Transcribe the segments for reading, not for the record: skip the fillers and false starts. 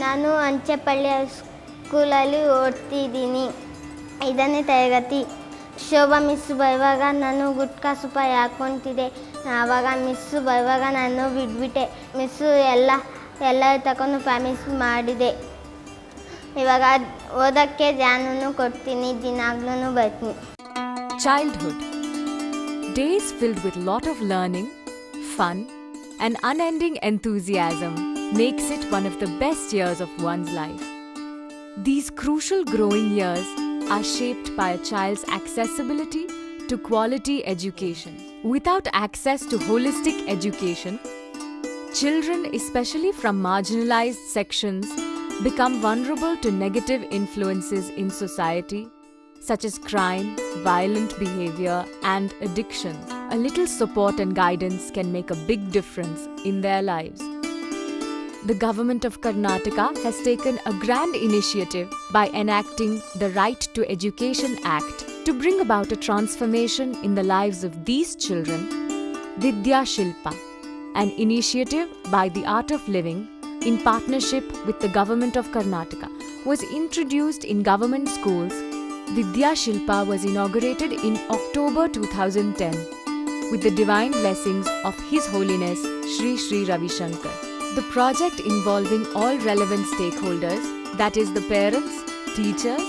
ನಾನು ಅಂಚೆಪಳ್ಳಿ ಸ್ಕೂಲಲ್ಲಿ ಓದ್ತಿದ್ದೀನಿ. 5ನೇ ತರಗತಿ. ಶೋಭಾ ಮಿಸ್ಸು ಬರುವಾಗ ನಾನು ಗುಟ್ಕಾ ಸುಪಾರಿ ಹಾಕ್ಕೊತಿದ್ದೆ. ಆವಾಗ ಮಿಸ್ಸು ಬರುವಾಗ ನಾನು ಬಿಟ್ಬಿಟ್ಟೆ. ಮಿಸ್ಸು ಎಲ್ಲ ತಗೊಂಡು ಪ್ರಾಮಿಸ್ ಮಾಡಿದೆ. ಇವಾಗ ಓದೋಕ್ಕೆ ಧ್ಯಾನನೂ ಕೊಡ್ತೀನಿ, ದಿನಾಗ್ಲೂ ಬರ್ತೀನಿ. Childhood. Days filled with lot of learning, fun and unending enthusiasm makes it one of the best years of one's life. These crucial growing years are shaped by a child's accessibility to quality education. Without access to holistic education, children, especially from marginalized sections, become vulnerable to negative influences in society, such as crime, violent behavior, and addiction. A little support and guidance can make a big difference in their lives. The government of Karnataka has taken a grand initiative by enacting the Right to Education Act to bring about a transformation in the lives of these children. Vidya Shilpa, an initiative by the Art of Living in partnership with the government of Karnataka, was introduced in government schools. Vidya Shilpa was inaugurated in October 2010 with the divine blessings of His Holiness Shri Shri Ravi Shankar. The project, involving all relevant stakeholders, that is the parents, teachers,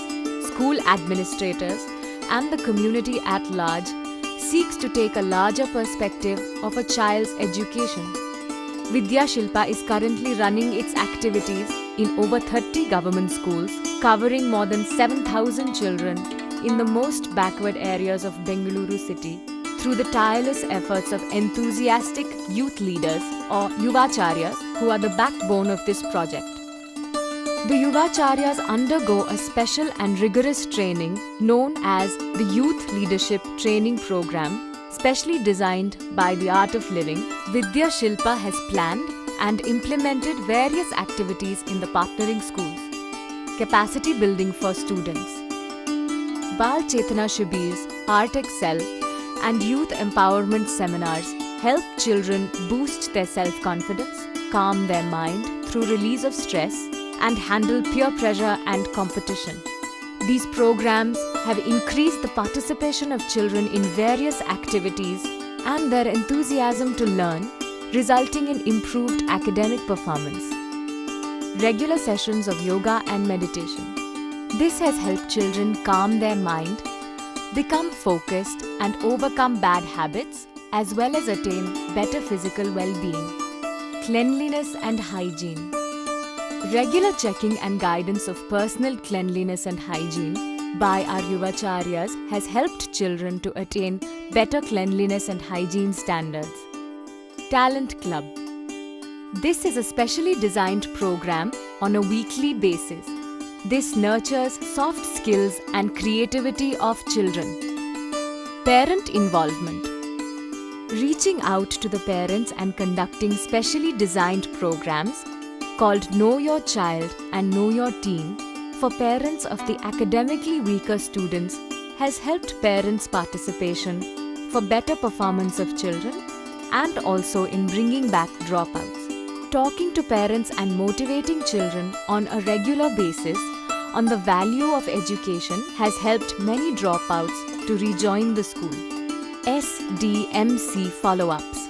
school administrators and the community at large, seeks to take a larger perspective of a child's education. Vidya Shilpa is currently running its activities in over 30 government schools, covering more than 7,000 children in the most backward areas of Bengaluru city through the tireless efforts of enthusiastic youth leaders or Yuvacharyas, who are the backbone of this project. The Yuvacharyas undergo a special and rigorous training known as the Youth Leadership Training Program, specially designed by the Art of Living. Vidya Shilpa has planned and implemented various activities in the partnering schools. Capacity building for students. Bal Chetana Shibir's Art Excel and youth empowerment seminars help children boost their self-confidence, calm their mind through release of stress, and handle peer pressure and competition. These programs have increased the participation of children in various activities and their enthusiasm to learn, resulting in improved academic performance. Regular sessions of yoga and meditation. This has helped children calm their mind, become focused and overcome bad habits, as well as attain better physical well-being. Cleanliness and hygiene. Regular checking and guidance of personal cleanliness and hygiene by our Yuvacharyas has helped children to attain better cleanliness and hygiene standards. Talent Club. This is a specially designed program on a weekly basis. This nurtures soft skills and creativity of children. Parent involvement. Reaching out to the parents and conducting specially designed programs called Know Your Child and Know Your Teen for parents of the academically weaker students has helped parents' participation for better performance of children and also in bringing back dropouts. Talking to parents and motivating children on a regular basis on the value of education has helped many dropouts to rejoin the school. SDMC follow-ups.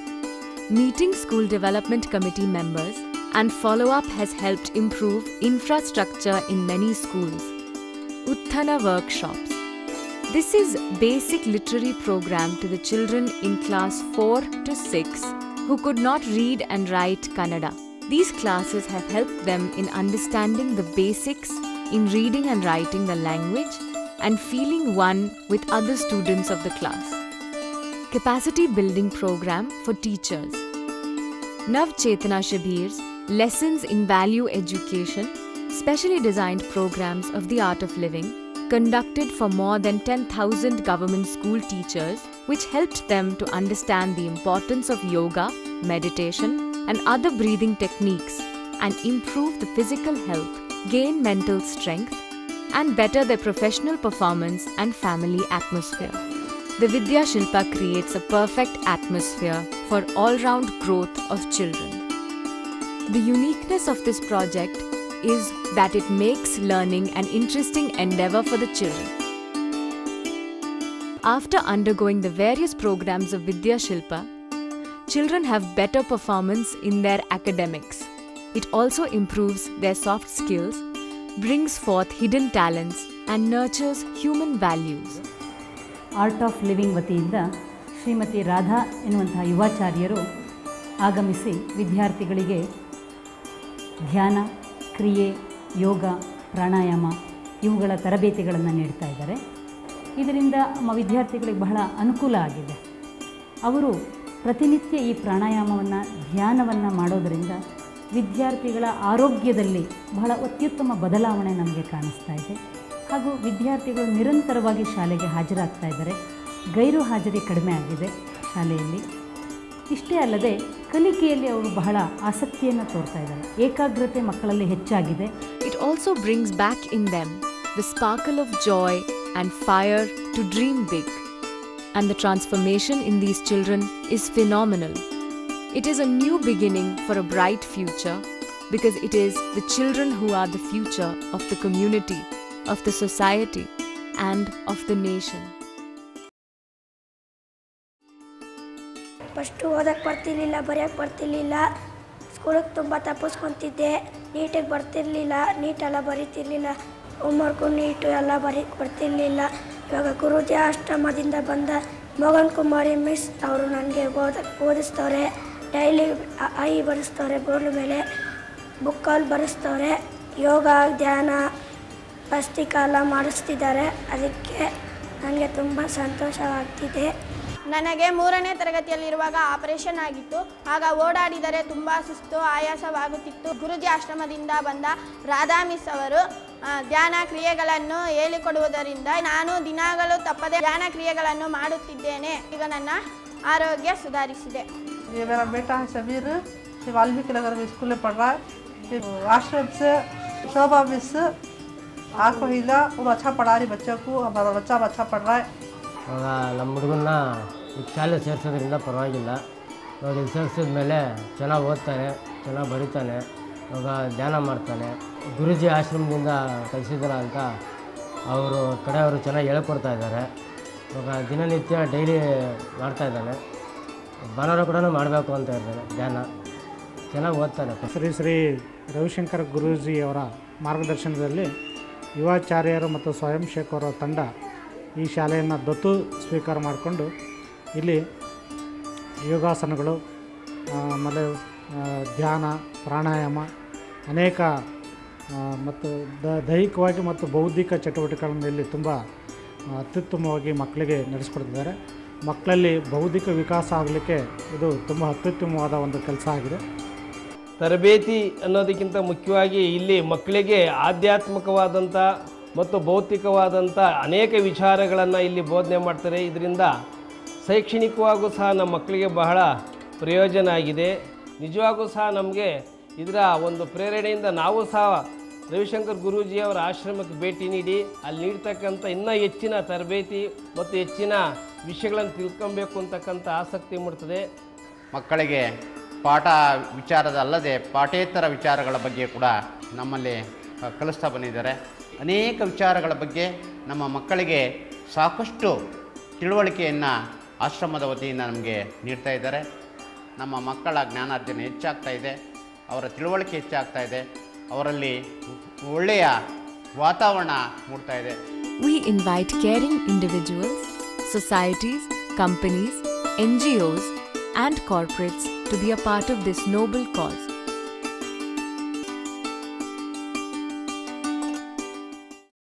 Meeting school development committee members and follow-up has helped improve infrastructure in many schools. Utthana workshops. This is basic literary program to the children in class 4 to 6 who could not read and write Kannada. These classes have helped them in understanding the basics in reading and writing the language and feeling one with other students of the class. Capacity building program for teachers. Nav Chetana Shibir's Lessons in Value Education, specially designed programs of the Art of Living, conducted for more than 10,000 government school teachers, which helped them to understand the importance of yoga, meditation, and other breathing techniques and improve the physical health, gain mental strength, and better their professional performance and family atmosphere. The Vidya Shilpa creates a perfect atmosphere for all-round growth of children. The uniqueness of this project is that it makes learning an interesting endeavor for the children. After undergoing the various programs of Vidya Shilpa, children have better performance in their academics. It also improves their soft skills, brings forth hidden talents, and nurtures human values. Art of living ವತಿಯಿಂದ ಶ್ರೀಮತಿ ರಾಧಾ ಎನ್ನುವಂತಹ ಯುವಾಚಾರ್ಯರು ಆಗಮಿಸಿ ವಿದ್ಯಾರ್ಥಿಗಳಿಗೆ ಧ್ಯಾನ, ಕ್ರಿಯೆ, ಯೋಗ, ಪ್ರಾಣಾಯಾಮ ಇವುಗಳ ತರಬೇತಿಗಳನ್ನು ನೀಡ್ತಾ ಇದ್ದಾರೆ. ಇದರಿಂದ ನಮ್ಮ ವಿದ್ಯಾರ್ಥಿಗಳಿಗೆ ಬಹಳ ಅನುಕೂಲ ಆಗಿದೆ. ಅವರು ಪ್ರತಿನಿತ್ಯ ಈ ಪ್ರಾಣಾಯಾಮವನ್ನು, ಧ್ಯಾನವನ್ನು ಮಾಡೋದರಿಂದ ವಿದ್ಯಾರ್ಥಿಗಳ ಆರೋಗ್ಯದಲ್ಲಿ ಬಹಳ ಅತ್ಯುತ್ತಮ ಬದಲಾವಣೆ ನಮಗೆ ಕಾಣಿಸ್ತಾ ಇದೆ. ಹಾಗೂ ವಿದ್ಯಾರ್ಥಿಗಳು ನಿರಂತರವಾಗಿ ಶಾಲೆಗೆ ಹಾಜರಾಗ್ತಾ ಇದ್ದಾರೆ. ಗೈರು ಹಾಜರಿ ಕಡಿಮೆ ಆಗಿದೆ ಶಾಲೆಯಲ್ಲಿ. ಇಷ್ಟೇ ಅಲ್ಲದೆ ಕಲಿಕೆಯಲ್ಲಿ ಅವರು ಬಹಳ ಆಸಕ್ತಿಯನ್ನು ತೋರ್ತಾ ಇದ್ದಾರೆ. ಏಕಾಗ್ರತೆ ಮಕ್ಕಳಲ್ಲಿ ಹೆಚ್ಚಾಗಿದೆ. It also brings back in them the sparkle of joy and fire to dream big. And the transformation in these children is phenomenal. It is a new beginning for a bright future because it is the children who are the future of the community, of the society, and of the nation. First ಓದಕ್ಕೆ ಬರ್ತಿರ್ಲಿಲ್ಲ, ಬರೆಯೋಕ್ಕೆ ಬರ್ತಿರ್ಲಿಲ್ಲ. ಸ್ಕೂಲಿಗೆ ತುಂಬ ತಪ್ಪಿಸ್ಕೊತಿದ್ದೆ. ನೀಟಾಗಿ ಬರ್ತಿರ್ಲಿಲ್ಲ, ನೀಟೆಲ್ಲ ಬರೀತಿರ್ಲಿಲ್ಲ. Homework NEET ಎಲ್ಲ ಬರ್ತಿರ್ಲಿಲ್ಲ. ಇವಾಗ ಗುರೂಜಿ ಆಶ್ರಮದಿಂದ ಬಂದ ಮೋಹನ್ ಕುಮಾರಿ ಮಿಸ್ ಅವರು ನನಗೆ ಓದಿಸ್ತವ್ರೆ. ಡೈಲಿ ಐ ಬರೆಸ್ತವ್ರೆ, ಬೋರ್ಡ್ ಮೇಲೆ ಬುಕ್ಕಲ್ಲಿ ಬರೆಸ್ತವ್ರೆ. ಯೋಗ, ಧ್ಯಾನ, ಭಸ್ತ್ರಿಕಾ ಎಲ್ಲ ಮಾಡಿಸ್ತಿದ್ದಾರೆ. ಅದಕ್ಕೆ ನನಗೆ ತುಂಬ ಸಂತೋಷವಾಗ್ತಿದೆ. ನನಗೆ 3ನೇ ತರಗತಿಯಲ್ಲಿರುವಾಗ ಆಪರೇಷನ್ ಆಗಿತ್ತು. ಆಗ ಓಡಾಡಿದರೆ ತುಂಬ ಸುಸ್ತು, ಆಯಾಸವಾಗುತ್ತಿತ್ತು. ಗುರೂಜಿ ಆಶ್ರಮದಿಂದ ಬಂದ ರಾಧಾ ಮಿಸ್ ಅವರು ಧ್ಯಾನ ಕ್ರಿಯೆಗಳನ್ನು ಹೇಳಿಕೊಡುವುದರಿಂದ ನಾನು ದಿನಗಳು ತಪ್ಪದೆ ಧ್ಯಾನ ಕ್ರಿಯೆಗಳನ್ನು ಮಾಡುತ್ತಿದ್ದೇನೆ. ಈಗ ನನ್ನ ಆರೋಗ್ಯ ಸುಧಾರಿಸಿದೆ. ये मेरा बेटा है शबीर, ये वाल्मीकि नगर में स्कूल में पढ़ रहा है. आश्रम से शोभा मिस आपको हिला, वो अच्छा पढ़ा रही बच्चों को. हमारा बच्चा अच्छा पढ़ रहा है. ಇವಾಗ ನಮ್ಮ ಹುಡುಗನ್ನ ಈಗ ಶಾಲೆ ಸೇರಿಸೋದ್ರಿಂದ ಪರವಾಗಿಲ್ಲ. ಇವಾಗ ಇಲ್ಲಿ ಸೇರಿಸಿದ ಮೇಲೆ ಚೆನ್ನಾಗಿ ಓದ್ತಾನೆ, ಚೆನ್ನಾಗಿ ಬರೀತಾನೆ, ಇವಾಗ ಧ್ಯಾನ ಮಾಡ್ತಾನೆ. ಗುರೂಜಿ ಆಶ್ರಮದಿಂದ ಕಲಿಸಿದಾರ ಅಂತ ಅವರು ಕಡೆಯವರು ಚೆನ್ನಾಗಿ ಹೇಳ್ಕೊಡ್ತಾ ಇದ್ದಾರೆ. ಇವಾಗ ದಿನನಿತ್ಯ ಡೈಲಿ ಮಾಡ್ತಾ ಇದ್ದಾನೆ. ಭಾನುವಾರ ಕೂಡ ಮಾಡಬೇಕು ಅಂತ ಇದ್ದಾನೆ ಧ್ಯಾನ. ಚೆನ್ನಾಗಿ ಓದ್ತಾನೆ. ಶ್ರೀ ರವಿಶಂಕರ್ ಗುರೂಜಿ ಅವರ ಮಾರ್ಗದರ್ಶನದಲ್ಲಿ ಯುವಾಚಾರ್ಯರು ಮತ್ತು ಸ್ವಯಂ ಶೇಖ್ ಅವರ ತಂಡ ಈ ಶಾಲೆಯನ್ನು ದತ್ತು ಸ್ವೀಕಾರ ಮಾಡಿಕೊಂಡು ಇಲ್ಲಿ ಯೋಗಾಸನಗಳು, ಆಮೇಲೆ ಧ್ಯಾನ, ಪ್ರಾಣಾಯಾಮ, ಅನೇಕ ಮತ್ತು ದೈಹಿಕವಾಗಿ ಮತ್ತು ಬೌದ್ಧಿಕ ಚಟುವಟಿಕೆಗಳನ್ನು ಇಲ್ಲಿ ತುಂಬ ಅತ್ಯುತ್ತಮವಾಗಿ ಮಕ್ಕಳಿಗೆ ನಡೆಸ್ಕೊಡ್ತಿದ್ದಾರೆ. ಮಕ್ಕಳಲ್ಲಿ ಬೌದ್ಧಿಕ ವಿಕಾಸ ಆಗಲಿಕ್ಕೆ ಇದು ತುಂಬ ಅತ್ಯುತ್ತಮವಾದ ಒಂದು ಕೆಲಸ ಆಗಿದೆ. ತರಬೇತಿ ಅನ್ನೋದಕ್ಕಿಂತ ಮುಖ್ಯವಾಗಿ ಇಲ್ಲಿ ಮಕ್ಕಳಿಗೆ ಆಧ್ಯಾತ್ಮಿಕವಾದಂಥ ಮತ್ತು ಭೌತಿಕವಾದಂಥ ಅನೇಕ ವಿಚಾರಗಳನ್ನು ಇಲ್ಲಿ ಬೋಧನೆ ಮಾಡ್ತಾರೆ. ಇದರಿಂದ ಶೈಕ್ಷಣಿಕವಾಗೂ ಸಹ ನಮ್ಮ ಮಕ್ಕಳಿಗೆ ಬಹಳ ಪ್ರಯೋಜನ ಆಗಿದೆ. ನಿಜವಾಗೂ ಸಹ ನಮಗೆ ಇದರ ಒಂದು ಪ್ರೇರಣೆಯಿಂದ ನಾವು ಸಹ ರವಿಶಂಕರ್ ಗುರೂಜಿಯವರ ಆಶ್ರಮಕ್ಕೆ ಭೇಟಿ ನೀಡಿ ಅಲ್ಲಿ ನೀಡ್ತಕ್ಕಂಥ ಇನ್ನೂ ಹೆಚ್ಚಿನ ತರಬೇತಿ ಮತ್ತು ಹೆಚ್ಚಿನ ವಿಷಯಗಳನ್ನು ತಿಳ್ಕೊಬೇಕು ಅಂತಕ್ಕಂಥ ಆಸಕ್ತಿ ಮೂಡ್ತದೆ. ಮಕ್ಕಳಿಗೆ ಪಾಠ ವಿಚಾರದಲ್ಲದೆ ಪಾಠೇತರ ವಿಚಾರಗಳ ಬಗ್ಗೆ ಕೂಡ ನಮ್ಮಲ್ಲಿ ಕಲಿಸ್ತಾ ಬಂದಿದ್ದಾರೆ. ಅನೇಕ ವಿಚಾರಗಳ ಬಗ್ಗೆ ನಮ್ಮ ಮಕ್ಕಳಿಗೆ ಸಾಕಷ್ಟು ತಿಳುವಳಿಕೆಯನ್ನು ಆಶ್ರಮದ ವತಿಯಿಂದ ನಮಗೆ ನೀಡ್ತಾ ಇದ್ದಾರೆ. ನಮ್ಮ ಮಕ್ಕಳ ಜ್ಞಾನಾರ್ಜನೆ ಹೆಚ್ಚಾಗ್ತಾ ಇದೆ, ಅವರ ತಿಳುವಳಿಕೆ ಹೆಚ್ಚಾಗ್ತಾ ಇದೆ, ಅವರಲ್ಲಿ ಒಳ್ಳೆಯ ವಾತಾವರಣ ಮೂಡ್ತಾ ಇದೆ. We invite caring individuals, societies, companies, NGOs, and corporates to be a part of this noble cause.